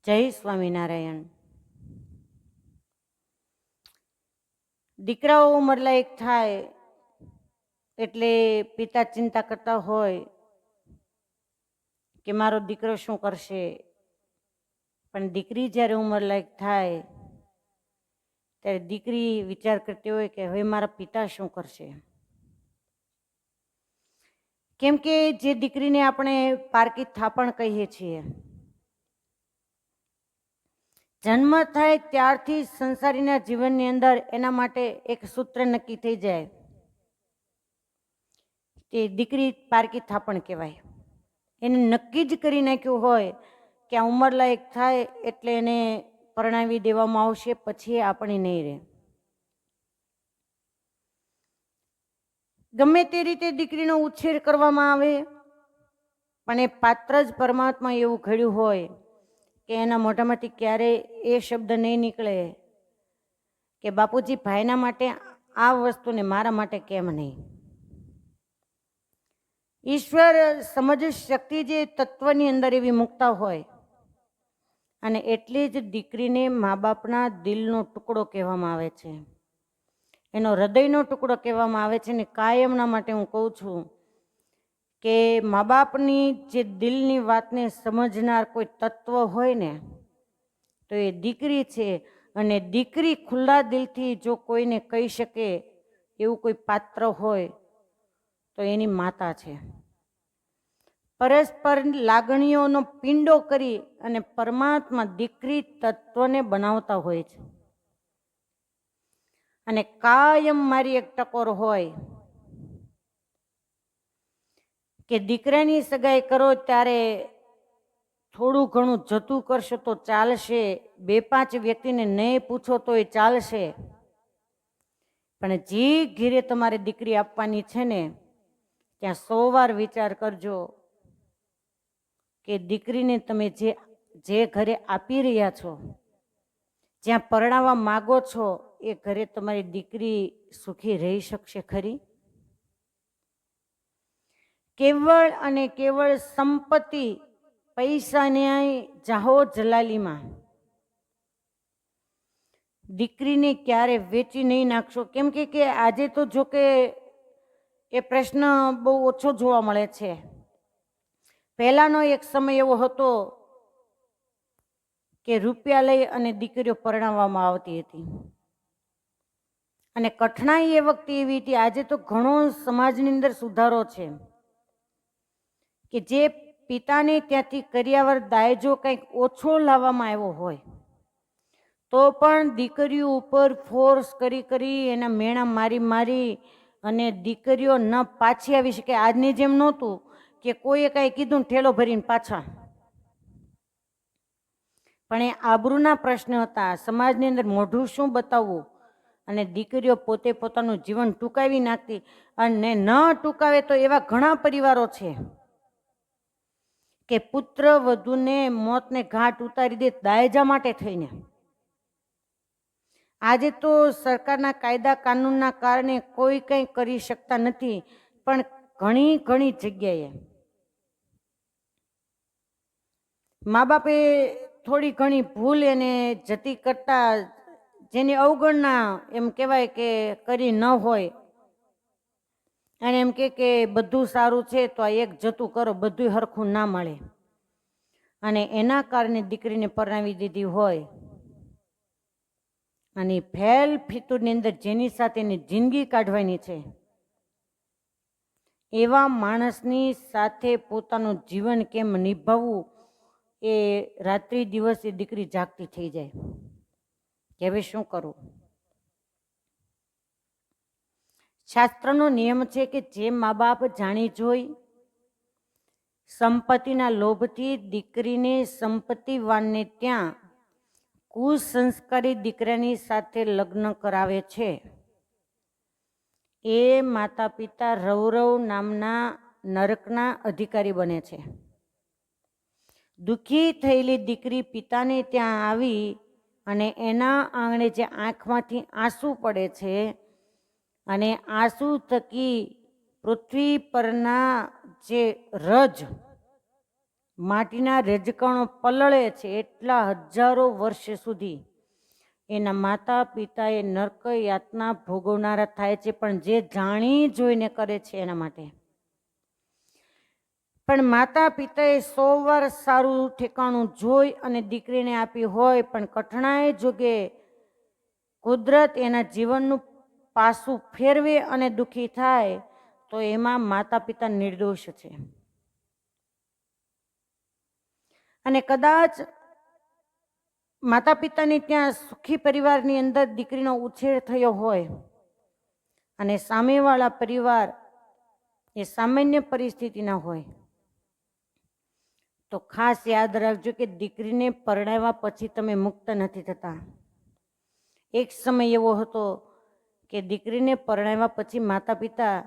જય સ્વામિનારાયણ। દીકરાઓ ઉંમરલાયક થાય એટલે પિતા ચિંતા કરતા હોય કે મારો દીકરો શું કરશે, પણ દીકરી જ્યારે ઉંમરલાયક થાય ત્યારે દીકરી વિચાર કરતી હોય કે હવે મારા પિતા શું કરશે। કેમ કે જે દીકરીને આપણે પારકી થાપણ કહીએ છીએ, જન્મ થાય ત્યારથી સંસારીના જીવનની અંદર એના માટે એક સૂત્ર નક્કી થઈ જાય, તે દીકરી પારકી થાપણ કહેવાય। એને નક્કી જ કરી નાખ્યું હોય કે આ ઉંમરલાયક થાય એટલે એને પરણાવી દેવામાં આવશે, પછી આપણી નહીં રહે। ગમે તે રીતે દીકરીનો ઉછેર કરવામાં આવે, પણ એ પાત્ર જ પરમાત્મા એવું ઘડ્યું હોય કે એના મોઢામાંથી ક્યારેય એ શબ્દ નહીં નીકળે કે બાપુજી ભાઈના માટે આ વસ્તુને મારા માટે કેમ નહીં। ઈશ્વર સમજ શક્તિ જે તત્વની અંદર એવી મૂકતા હોય, અને એટલી જ દીકરીને મા બાપના દિલનો ટુકડો કહેવામાં આવે છે, એનો હૃદયનો ટુકડો કહેવામાં આવે છે। ને કાયમના માટે હું કહું છું કે મા બાપની જે દિલની વાતને સમજનાર કોઈ તત્વ હોય ને તો એ દીકરી છે। અને દીકરી ખુલ્લા દિલથી જો કોઈને કહી શકે એવું કોઈ પાત્ર હોય તો એની માતા છે। પરસ્પર લાગણીઓનો પિંડો કરી અને પરમાત્મા દીકરી તત્વને બનાવતા હોય છે। અને કાયમ મારી એક ટકોર હોય કે દીકરાની સગાઈ કરો ત્યારે થોડું ઘણું જતું કરશો તો ચાલશે, 2-5 વ્યક્તિને નહીં પૂછો તો એ ચાલશે, પણ જે ઘેરે તમારે દીકરી આપવાની છે ને ત્યાં 100 વાર વિચાર કરજો કે દીકરીને તમે જે ઘરે આપી રહ્યા છો, જ્યાં પરણાવવા માગો છો, એ ઘરે તમારી દીકરી સુખી રહી શકશે ખરી? કેવળ અને કેવળ સંપત્તિ, પૈસાની જાહો જલાલીમાં દીકરીને ક્યારે વેચી નહીં નાખશો। કેમ કે આજે તો જો કે એ પ્રશ્ન બહુ ઓછો જોવા મળે છે। પહેલાનો એક સમય એવો હતો કે રૂપિયા લઈ અને દીકરીઓ પરણાવવામાં આવતી હતી, અને કઠણાઈ એ વખતે એવી હતી। આજે તો ઘણો સમાજની અંદર સુધારો છે કે જે પિતાને ત્યાંથી કરિયાવર દાયજો કંઈક ઓછો લાવવામાં આવ્યો હોય તો પણ દીકરીઓ ઉપર ફોર્સ કરી એના મેણા મારી અને દીકરીઓ ન પાછી આવી શકે। આજની જેમ નહોતું કે કોઈએ કાંઈ કીધું ને ઠેલો ભરીને પાછા, પણ એ આબરૂના પ્રશ્ન હતા। સમાજની અંદર મોઢું શું બતાવવું, અને દીકરીઓ પોતે પોતાનું જીવન ટૂંકાવી નાખતી, અને ન ટૂંકાવે તો એવા ઘણા પરિવારો છે કે પુત્ર વધુને મોતને ઘાટ ઉતારી દે દાયજા માટે થઈને। આજે તો સરકારના કાયદા કાનૂનના કારણે કોઈ કંઈ કરી શકતા નથી, પણ ઘણી જગ્યાએ મા બાપે થોડી ઘણી ભૂલ એને જતી કરતા, જેની અવગણના એમ કહેવાય કે કરી ન હોય, અને એમ કે બધું સારું છે તો આ એક જતું કરો, બધું હરખું ના મળે, અને એના કારણે દીકરીને પરણાવી દીધી હોય, અને ફેલ ફિતૂરની અંદર જેની સાથે એની જિંદગી કાઢવાની છે એવા માણસની સાથે પોતાનું જીવન કેમ નિભાવવું, એ રાત્રિ દિવસ એ દીકરી જાગતી થઈ જાય કે હવે શું કરવું। શાસ્ત્રનો નિયમ છે કે જે મા બાપ જાણી જોઈ સંપત્તિના લોભથી દીકરીને સંપત્તિવાનને ત્યાં કુસંસ્કારી દીકરાની સાથે લગ્ન કરાવે છે, એ માતા પિતા રૌરવ નામના નરકના અધિકારી બને છે। દુઃખી થયેલી દીકરી પિતાને ત્યાં આવી અને એના આંગણે જે આંખમાંથી આંસુ પડે છે, અને આંસુ થકી પૃથ્વી પરના જે રજ માટીના રજકણો પલળે છે એટલા હજારો વર્ષ સુધી એના માતા પિતાએ નરક યાતના ભોગવનારા થાય છે, પણ જે જાણી જોઈને કરે છે એના માટે. પણ માતા પિતાએ 100 વાર સારું ઠેકાણું જોઈ અને દીકરીને આપી હોય, પણ કઠણાઈ જોગે કુદરત એના જીવનનું પાસું ફેરવે અને દુઃખી થાય તો એમાં માતા પિતા નિર્દોષ છે. અને કદાચ માતા પિતાની ત્યાં સુખી પરિવારની અંદર દીકરીનો ઉછેર થયો હોય અને સામેવાળા પરિવાર એ સામાન્ય પરિસ્થિતિના હોય, તો ખાસ યાદ રાખજો કે દીકરીને પરણાવ્યા પછી તમે મુક્ત નથી થતા. એક સમય એવો હતો કે દીકરીને પરણાવ્યા પછી માતા પિતા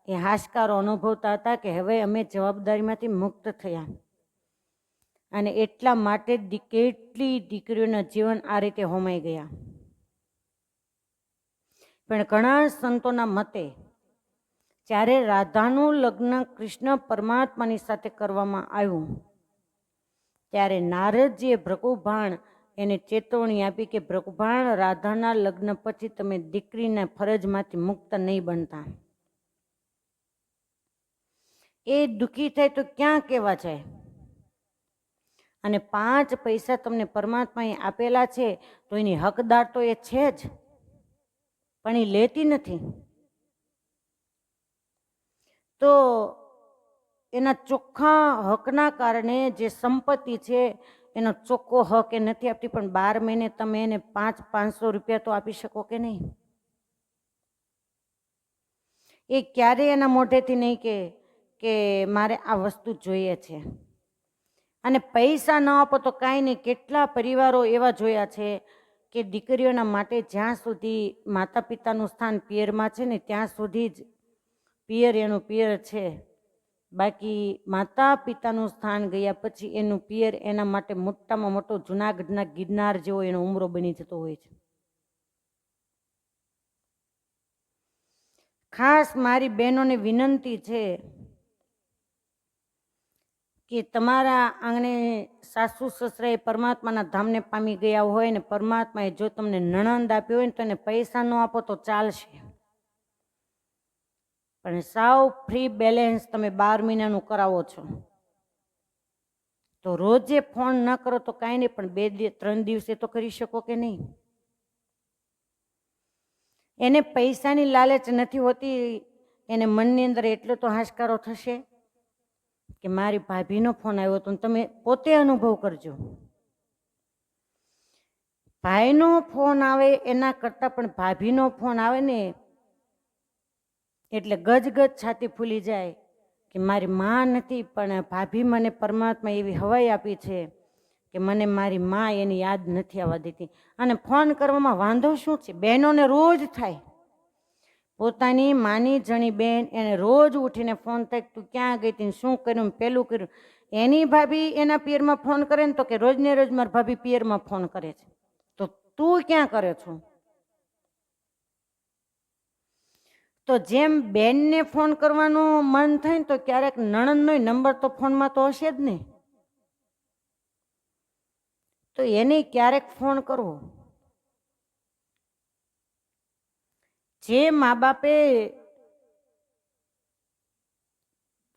એ હાશકારો અનુભવતા હતા કે હવે અમે જવાબદારીમાંથી મુક્ત થયા, અને એટલા માટે કેટલી દીકરીઓના જીવન આ રીતે હોમાઈ ગયા. પણ ઘણા સંતોના મતે જ્યારે રાધાનું લગ્ન કૃષ્ણ પરમાત્માની સાથે કરવામાં આવ્યું ત્યારે નારદજીએ ભૃગુભાણ એને ચેતવણી આપી કે ભૃગુભાણ, રાધાના લગ્ન પછી તમે દીકરીના ફરજમાંથી મુક્ત નહીં બનતા. એ દુઃખી થાય તો ક્યાં કહેવા જાય? અને 5 પૈસા તમને પરમાત્માએ આપેલા છે તો એની હકદાર તો એ છે જ, પણ એ લેતી નથી. તો એના ચોખ્ખા હકના કારણે જે સંપત્તિ છે એનો ચોખ્ખો હક એ નથી આપતી, પણ 12 મહિને તમે એને 500 રૂપિયા તો આપી શકો કે નહીં? એ ક્યારે એના મોઢેથી નહીં કે મારે આ વસ્તુ જોઈએ છે. અને પૈસા ન આપો તો કાંઈ નહીં. કેટલા પરિવારો એવા જોયા છે કે દીકરીઓના માટે જ્યાં સુધી માતા પિતાનું સ્થાન પિયરમાં છે ને ત્યાં સુધી જ પિયર એનું પિયર છે, બાકી માતા પિતાનું સ્થાન ગયા પછી એનું પિયર એના માટે મોટામાં મોટો જુનાગઢના ગિરનાર જેવો એનો ઉમરો બની જતો હોય છે. ખાસ મારી બહેનોને વિનંતી છે કે તમારા આંગણે સાસુ સસરાએ પરમાત્માના ધામને પામી ગયા હોય ને પરમાત્માએ જો તમને નણંદ આપ્યો હોય ને તો એને પૈસા ન આપો તો ચાલશે, પણ સાવ ફ્રી બેલેન્સ તમે 12 મહિનાનું કરાવો છો તો રોજે ફોન ન કરો તો કાંઈ નહીં, પણ 2-3 દિવસે તો કરી શકો કે નહીં? એને પૈસાની લાલચ નથી હોતી, એને મનની અંદર એટલો તો હાશકારો થશે કે મારી ભાભીનો ફોન આવ્યો હતો. તમે પોતે અનુભવ કરજો, ભાઈનો ફોન આવે એના કરતાં પણ ભાભીનો ફોન આવે ને એટલે ગજગજ છાતી ફૂલી જાય કે મારી માં નથી પણ ભાભી મને પરમાત્મા એવી હવાઈ આપી છે કે મને મારી માં એની યાદ નથી આવવા દેતી. અને ફોન કરવામાં વાંધો શું છે? બહેનોને રોજ થાય. પોતાની માની જણી બેન એને રોજ ઉઠીને ફોન થાય, તું ક્યાં ગઈ હતી, શું કર્યું, પેલું કર્યું. એની ભાભી એના પિયરમાં ફોન કરે ને તો કે રોજને રોજ મારી ભાભી પિયરમાં ફોન કરે છે, તો તું ક્યાં કરે છો? તો જેમ બેનને ફોન કરવાનું મન થાય ને તો ક્યારેક નણંદનો નંબર તો ફોનમાં તો હશે જ ને, તો એને ક્યારેક ફોન કરવો. જે મા બાપે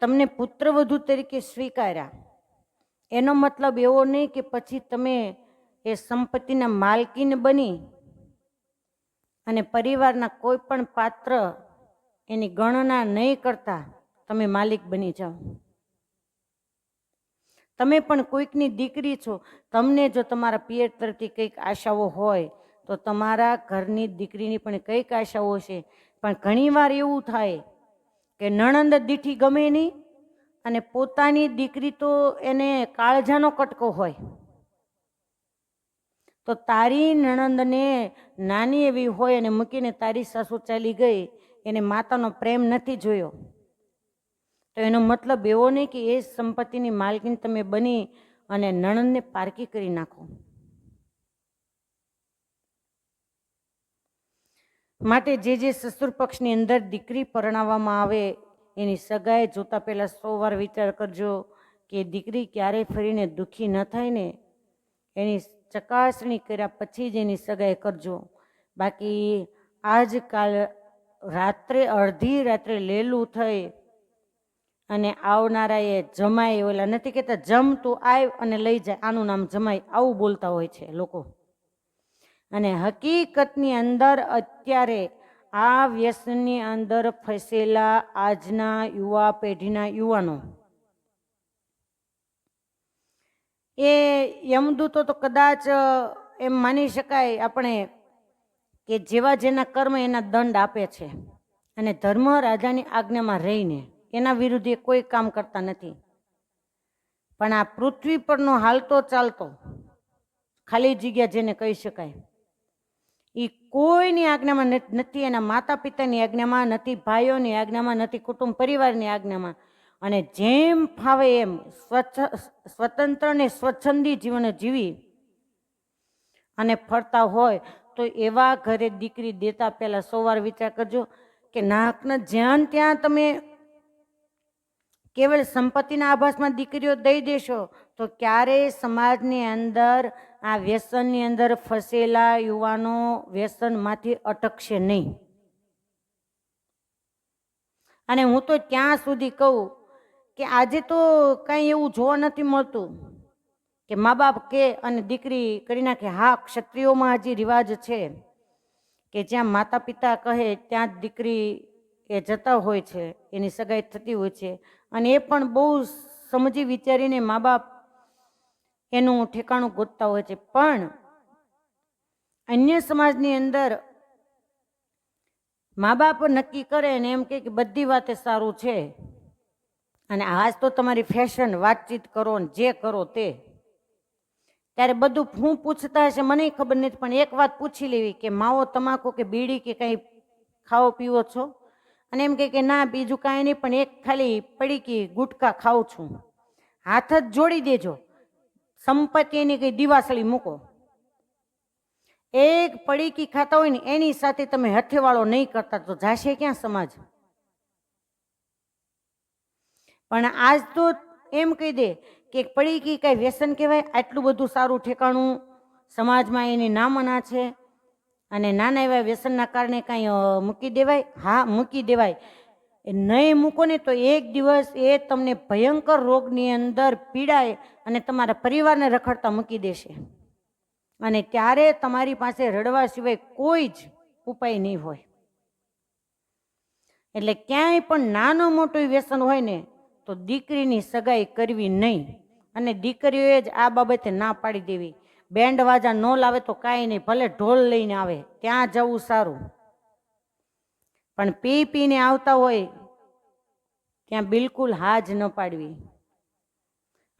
તમને પુત્રવધુ તરીકે સ્વીકાર્યા એનો મતલબ એવો નહીં કે પછી તમે એ સંપત્તિના માલકીન બની અને પરિવારના કોઈ પણ પાત્ર એની ગણના નહીં કરતા તમે માલિક બની જાઓ. તમે પણ કોઈકની દીકરી છો, તમને જો તમારા પિયર તરફથી કંઈક આશાઓ હોય તો તમારા ઘરની દીકરીની પણ કંઈક આશાઓ છે. પણ ઘણીવાર એવું થાય કે નણંદ દીઠી ગમે નહીં અને પોતાની દીકરી તો એને કાળજાનો કટકો હોય, તો તારી નણંદને નાની એવી હોય અને મૂકીને તારી સાસુ ચાલી ગઈ, એને માતાનો પ્રેમ નથી જોયો, તો એનો મતલબ એવો નહીં કે એ સંપત્તિની માલકીન તમે બની અને નણંદને પારકી કરી નાખો. માટે જે સસુર પક્ષની અંદર દીકરી પરણાવવામાં આવે એની સગાઈ જોતા પહેલા 100 વાર વિચાર કરજો કે દીકરી ક્યારેય ફરીને દુઃખી ન થાય ને એની ચકાસણી કર્યા પછી જ એની સગાઈ કરજો. બાકી આજકાલ રાત્રે અડધી રાત્રે લેલું થઈ અને આવનારા એ જમાઈ, ઓલા નથી કહેતા જમ તું આવ અને લઈ જાય, આનું નામ જમાઈ, આવું બોલતા હોય છે લોકો. અને હકીકતની અંદર અત્યારે આ વ્યસનની અંદર ફસેલા આજના યુવા પેઢીના યુવાનો એ યમદૂતો તો કદાચ એમ માની શકાય આપણે કે જેવા જેના કર્મ એના દંડ આપે છે, અને ધર્મ રાજાની આજ્ઞામાં રહીને એના વિરુદ્ધ એ કોઈ કામ કરતા નથી. પણ આ પૃથ્વી પરનો હાલતો ચાલતો ખાલી જગ્યા જેને કહી શકાય, એ કોઈની આજ્ઞામાં નથી, એના માતા પિતાની આજ્ઞામાં નથી, ભાઈઓની આજ્ઞામાં નથી, કુટુંબ પરિવારની આજ્ઞામાં, અને જેમ ફાવે એમ સ્વતંત્ર ને સ્વચ્છંદી જીવન જીવી અને ફરતા હોય તો એવા ઘરે દીકરી દેતા પહેલા 100 વાર વિચાર કરજો કે નાકના જ્યાં ત્યાં તમે કેવળ સંપત્તિના આભાસમાં દીકરીઓ દઈ દેશો તો ક્યારેય સમાજની અંદર આ વ્યસનની અંદર ફસેલા યુવાનો વ્યસનમાંથી અટકશે નહીં. અને હું તો ત્યાં સુધી કહું કે આજે તો કંઈ એવું જોવા નથી મળતું કે મા બાપ કે અને દીકરી કરી નાખે. હા, ક્ષત્રિયોમાં હજી રિવાજ છે કે જ્યાં માતા પિતા કહે ત્યાં જ દીકરી એ જતા હોય છે, એની સગાઈ થતી હોય છે, અને એ પણ બહુ સમજી વિચારીને મા બાપ એનું ઠેકાણું ગોતતા હોય છે. પણ અન્ય સમાજની અંદર મા બાપ નક્કી કરે ને એમ કે બધી વાતે સારું છે, અને આજ તો તમારી ફેશન, વાતચીત કરો ને જે કરો તે, ત્યારે બધું હું પૂછતા હશે મને ખબર નથી, પણ એક વાત પૂછી લેવી કે માવો તમાકુ કે બીડી કે કંઈ ખાવો પીવો છો? અને એમ કે ના બીજું કાંઈ નહીં, પણ એક ખાલી પડીકી ગુટકા ખાઉં છું. હાથ જ જોડી દેજો, સંપત્તિની કઈ દિવાસળી મૂકો. એક પડીકી ખાતા હોય ને એની સાથે તમે હથેવાળો નહીં કરતા તો જાશે ક્યાં સમાજ? પણ આજ તો એમ કહી દે કે પડીકી કઈ વ્યસન કહેવાય? આટલું બધું સારું ઠેકાણું સમાજમાં એની નામના છે, અને નાના એવા વ્યસનના કારણે કાંઈ મૂકી દેવાય? હા, મૂકી દેવાય. નહીં મૂકો ને તો એક દિવસ એ તમને ભયંકર રોગની અંદર પીડાય અને તમારા પરિવારને રખડતા મૂકી દેશે, અને ત્યારે તમારી પાસે રડવા સિવાય કોઈ જ ઉપાય નહીં હોય. એટલે ક્યાંય પણ નાનું મોટું વ્યસન હોય ને તો દીકરીની સગાઈ કરવી નહીં, અને દીકરીઓએ જ આ બાબતે ના પાડી દેવી. બેન્ડ વાજા ન લાવે તો કાંઈ નહીં, ભલે ઢોલ લઈને આવે, ત્યાં જવું સારું, પણ પી પીને આવતા હોય ત્યાં બિલકુલ હા જ ન પાડવી.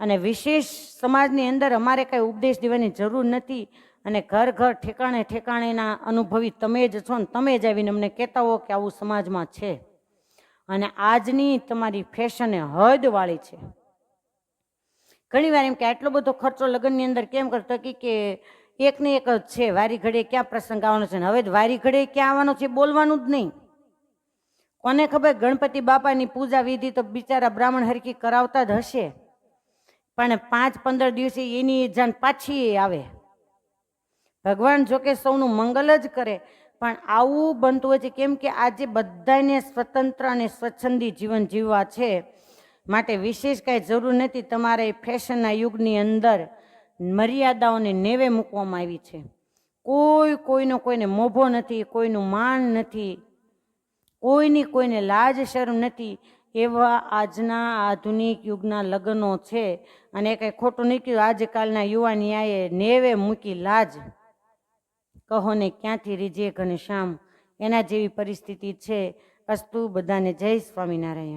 અને વિશેષ સમાજની અંદર અમારે કાંઈ ઉપદેશ દેવાની જરૂર નથી, અને ઘર ઘર ઠેકાણે ઠેકાણેના અનુભવી તમે જ છો ને તમે જ આવીને અમને કહેતા હો કે આવું સમાજમાં છે. અને આજની તમારી ફેશન એ હદવાળી છે. ઘણી વાર એમ કે આટલો બધો ખર્ચો લગ્નની અંદર કેમ કરતો કે એક ને એક જ છે, વારી ઘડીએ ક્યાં પ્રસંગ આવવાનો છે, હવે વારી ઘડીએ ક્યાં આવવાનો છે બોલવાનું જ નહીં. કોને ખબર, ગણપતિ બાપાની પૂજા વિધિ તો બિચારા બ્રાહ્મણ હરકી કરાવતા જ હશે, પણ 5-15 દિવસે એની જાન પાછી આવે. ભગવાન જોકે સૌનું મંગલ જ કરે, પણ આવું બનતું હોય છે. કેમ કે આજે બધાને સ્વતંત્ર અને સ્વચ્છંદી જીવન જીવવા છે, માટે વિશેષ કાંઈ જરૂર નથી. તમારે ફેશનના યુગની અંદર મર્યાદાઓને નેવે મૂકવામાં આવી છે. કોઈનો કોઈને મોભો નથી, કોઈનું માન નથી, કોઈની કોઈને લાજ શરમ નથી. એવા આજના આધુનિક યુગના લગ્નો છે, અને કંઈ ખોટું નહીં કીધું. આજકાલના યુવાનિયાએ નેવે મૂકી લાજ, કહો ને ક્યાંથી રીજે ઘનશ્યામ, એના જેવી પરિસ્થિતિ છે. અસ્તુ, બધાને જય સ્વામિનારાયણ.